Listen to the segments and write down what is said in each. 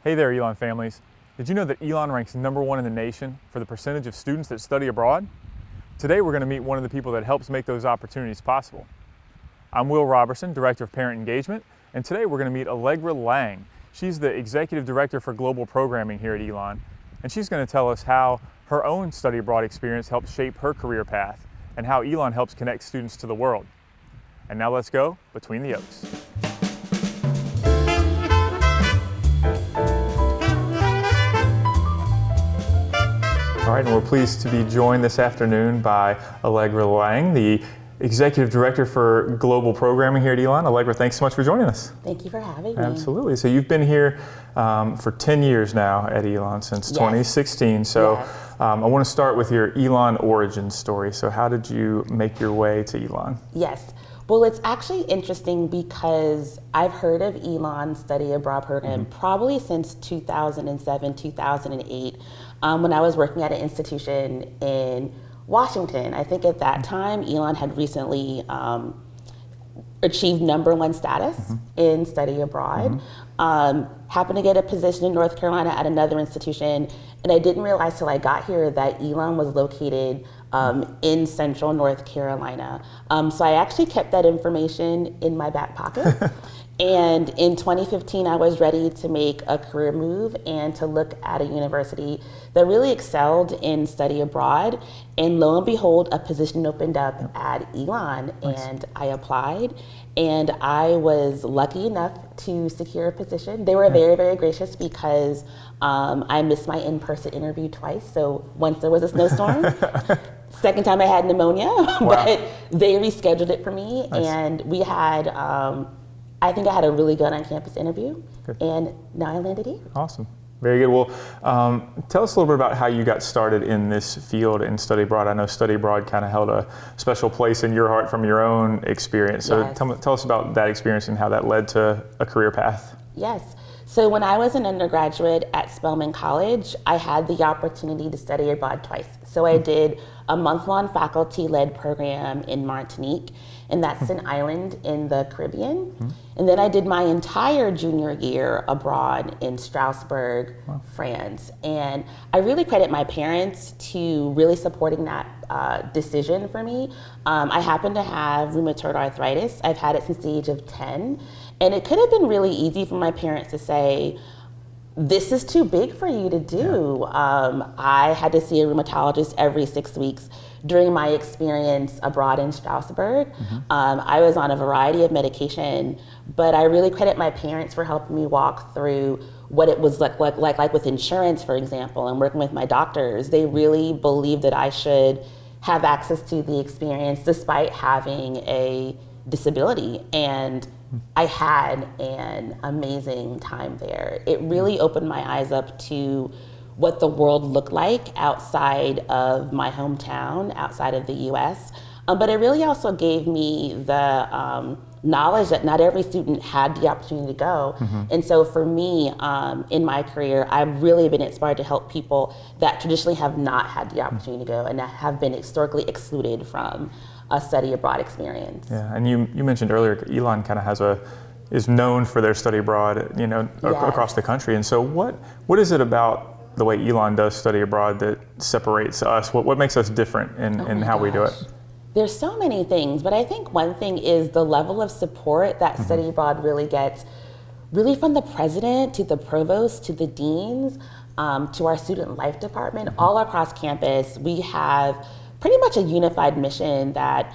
Hey there, Elon families. Did you know that Elon ranks #1 in the nation for the percentage of students that study abroad? Today we're going to meet one of the people that helps make those opportunities possible. I'm Will Robertson, Director of Parent Engagement, and today we're going to meet Allegra Laing. She's the Executive Director for Global Programming here at Elon, and she's going to tell us how her own study abroad experience helped shape her career path and how Elon helps connect students to the world. And now let's go between the oaks. All right, and we're pleased to be joined this afternoon by Allegra Laing, the Executive Director for Global Programming here at Elon. Allegra, thanks so much for joining us. Thank you for having me. Absolutely. So you've been here for 10 years now at Elon, since 2016. So I want to start with your Elon origin story. So how did you make your way to Elon? Yes. Well, it's actually interesting because I've heard of Elon's study abroad program probably since 2007, 2008, when I was working at an institution in Washington. I think at that time, Elon had recently achieved #1 status in study abroad. Happened to get a position in North Carolina at another institution, and I didn't realize till I got here that Elon was located in central North Carolina. So I actually kept that information in my back pocket. And in 2015, I was ready to make a career move and to look at a university that really excelled in study abroad. And lo and behold, a position opened up at Elon, and I applied. And I was lucky enough to secure a position. They were very, very gracious because I missed my in-person interview twice. So once there was a snowstorm, second time I had pneumonia, but they rescheduled it for me. And we had, I think I had a really good on-campus interview, and now I landed here. Awesome. Very good. Well, tell us a little bit about how you got started in this field in study abroad. I know study abroad kind of held a special place in your heart from your own experience. So tell us about that experience and how that led to a career path. Yes. So when I was an undergraduate at Spelman College, I had the opportunity to study abroad twice. So I did a month-long faculty-led program in Martinique, and that's an island in the Caribbean. And then I did my entire junior year abroad in Strasbourg, France. And I really credit my parents to really supporting that decision for me. I happen to have rheumatoid arthritis. I've had it since the age of 10. And it could have been really easy for my parents to say, this is too big for you to do. I had to see a rheumatologist every 6 weeks during my experience abroad in Strasbourg. I was on a variety of medication, but I really credit my parents for helping me walk through what it was like with insurance, for example, and working with my doctors. They really believed that I should have access to the experience despite having a disability. And I had an amazing time there. It really opened my eyes up to what the world looked like outside of my hometown, outside of the US. But it really also gave me the knowledge that not every student had the opportunity to go. And so for me, in my career, I've really been inspired to help people that traditionally have not had the opportunity to go and that have been historically excluded from a study abroad experience. Yeah, and you mentioned earlier, Elon kind of is known for their study abroad, across the country. And so what is it about the way Elon does study abroad that separates us? What makes us different in how we do it? There's so many things, but I think one thing is the level of support that study abroad really gets, really from the president to the provost to the deans, to our student life department, all across campus. We have pretty much a unified mission that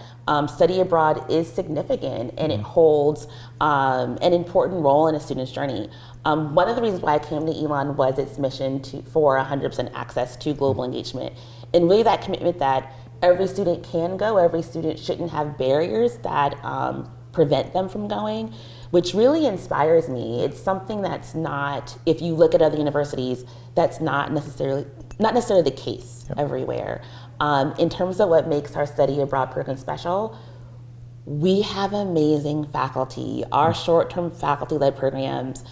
study abroad is significant and it holds an important role in a student's journey. One of the reasons why I came to Elon was its mission for 100% access to global engagement, and really that commitment that every student can go, every student shouldn't have barriers that prevent them from going, which really inspires me. It's something that's not, if you look at other universities, that's not necessarily the case everywhere. In terms of what makes our study abroad program special, we have amazing faculty. Our short-term faculty-led programs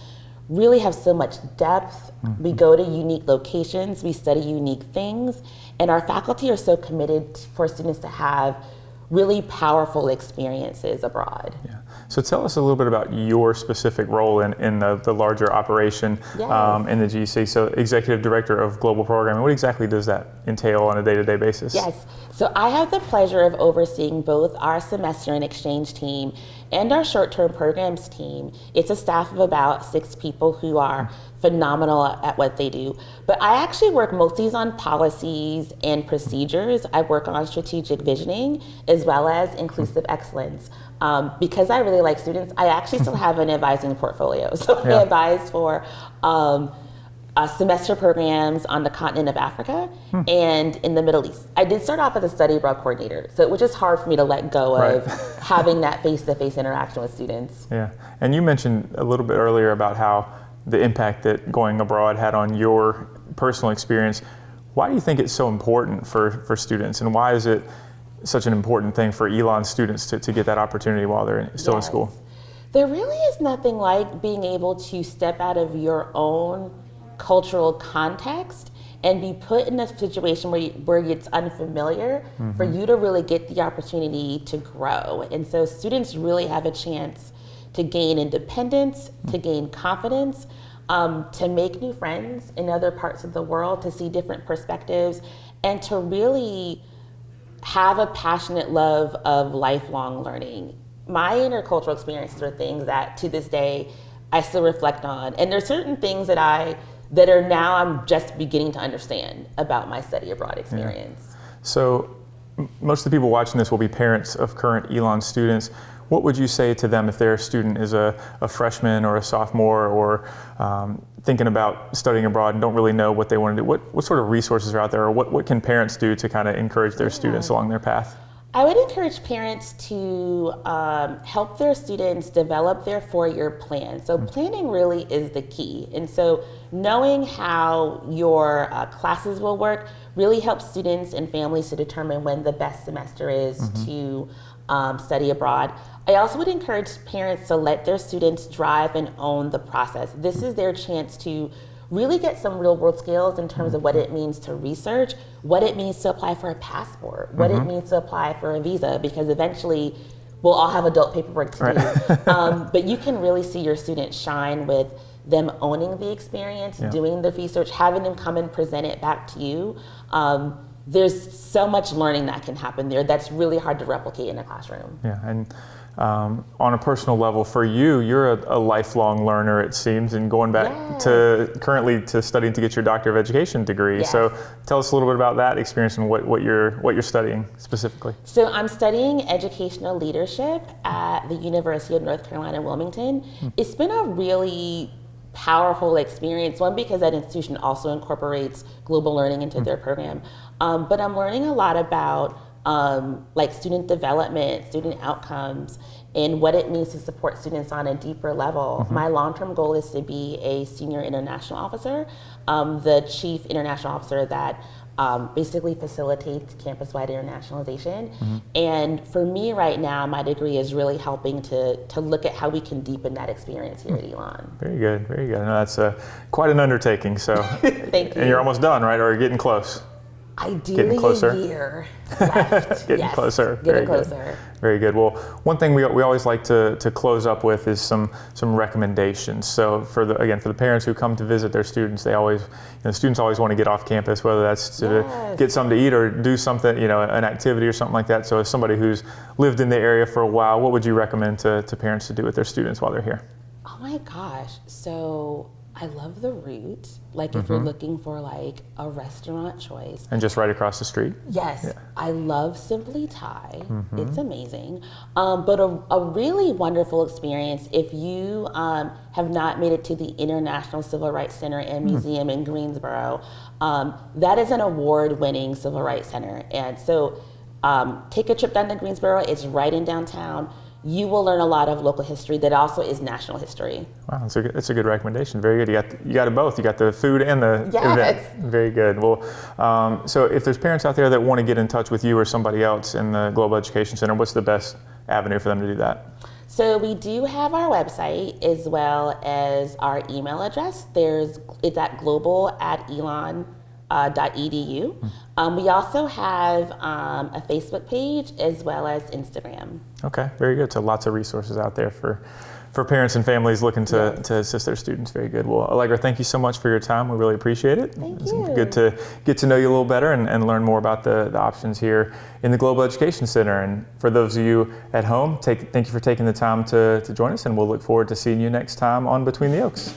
really have so much depth. We go to unique locations, we study unique things, and our faculty are so committed for students to have really powerful experiences abroad. Yeah. So tell us a little bit about your specific role in the larger operation in the GC. So Executive Director of Global Programming, what exactly does that entail on a day-to-day basis? Yes, so I have the pleasure of overseeing both our semester and exchange team and our short-term programs team. It's a staff of about 6 people who are phenomenal at what they do. But I actually work mostly on policies and procedures. I work on strategic visioning as well as inclusive excellence. Because I really like students, I actually still have an advising portfolio. So I advise for semester programs on the continent of Africa and in the Middle East. I did start off as a study abroad coordinator, so it was just hard for me to let go of having that face-to-face interaction with students. Yeah, and you mentioned a little bit earlier about how the impact that going abroad had on your personal experience. Why do you think it's so important for students, and why is it such an important thing for Elon students to get that opportunity while they're still in school? There really is nothing like being able to step out of your own cultural context and be put in a situation where it's unfamiliar for you to really get the opportunity to grow. And so students really have a chance to gain independence, to gain confidence, to make new friends in other parts of the world, to see different perspectives, and to really have a passionate love of lifelong learning. My intercultural experiences are things that to this day I still reflect on. And there's certain things that are now I'm just beginning to understand about my study abroad experience. Yeah. So most of the people watching this will be parents of current Elon students. What would you say to them if their student is a freshman or a sophomore or thinking about studying abroad and don't really know what they want to do? What sort of resources are out there, or what can parents do to kind of encourage their students along their path? I would encourage parents to help their students develop their 4-year plan. So planning really is the key. And so knowing how your classes will work really helps students and families to determine when the best semester is to study abroad. I also would encourage parents to let their students drive and own the process. This is their chance to really get some real world skills in terms of what it means to research, what it means to apply for a passport, what it means to apply for a visa, because eventually we'll all have adult paperwork to do. But you can really see your students shine with them owning the experience, doing the research, having them come and present it back to you. There's so much learning that can happen there that's really hard to replicate in a classroom. Yeah, and on a personal level, for you, you're a lifelong learner, it seems, and going back to currently to studying to get your Doctor of Education degree. Yes. So tell us a little bit about that experience and what you're studying specifically. So I'm studying educational leadership at the University of North Carolina, Wilmington. It's been a really powerful experience, one because that institution also incorporates global learning into their program. But I'm learning a lot about like student development, student outcomes, and what it means to support students on a deeper level. My long-term goal is to be a senior international officer, the chief international officer that basically facilitates campus-wide internationalization. And for me right now, my degree is really helping to look at how we can deepen that experience here at Elon. Very good, very good. I know that's quite an undertaking. So, Thank you. And you're almost done, right? Or getting close? Ideally a year left. Getting closer. Getting closer. Very good. Well, one thing we always like to close up with is some recommendations. So for the parents who come to visit their students, students always want to get off campus, whether that's to get something to eat or do something, an activity or something like that. So as somebody who's lived in the area for a while, what would you recommend to parents to do with their students while they're here? Oh my gosh. So I love the Root. Like if you're looking for like a restaurant choice. And just right across the street? Yes. Yeah. I love Simply Thai. It's amazing. But a really wonderful experience if you have not made it to the International Civil Rights Center and Museum in Greensboro. That is an award-winning civil rights center. And so take a trip down to Greensboro. It's right in downtown. You will learn a lot of local history that also is national history. Wow, that's a good recommendation. Very good. You got it both. You got the food and the event. Very good. Well, so if there's parents out there that want to get in touch with you or somebody else in the Global Education Center, what's the best avenue for them to do that? So we do have our website as well as our email address. It's at global@elon.edu. .edu. We also have a Facebook page as well as Instagram. Okay, very good. So lots of resources out there for parents and families looking to assist their students. Very good. Well, Allegra, thank you so much for your time. We really appreciate it. Thank It's you. good to get to know you a little better and learn more about the options here in the Global Education Center. And for those of you at home, thank you for taking the time to join us, and we'll look forward to seeing you next time on Between the Oaks.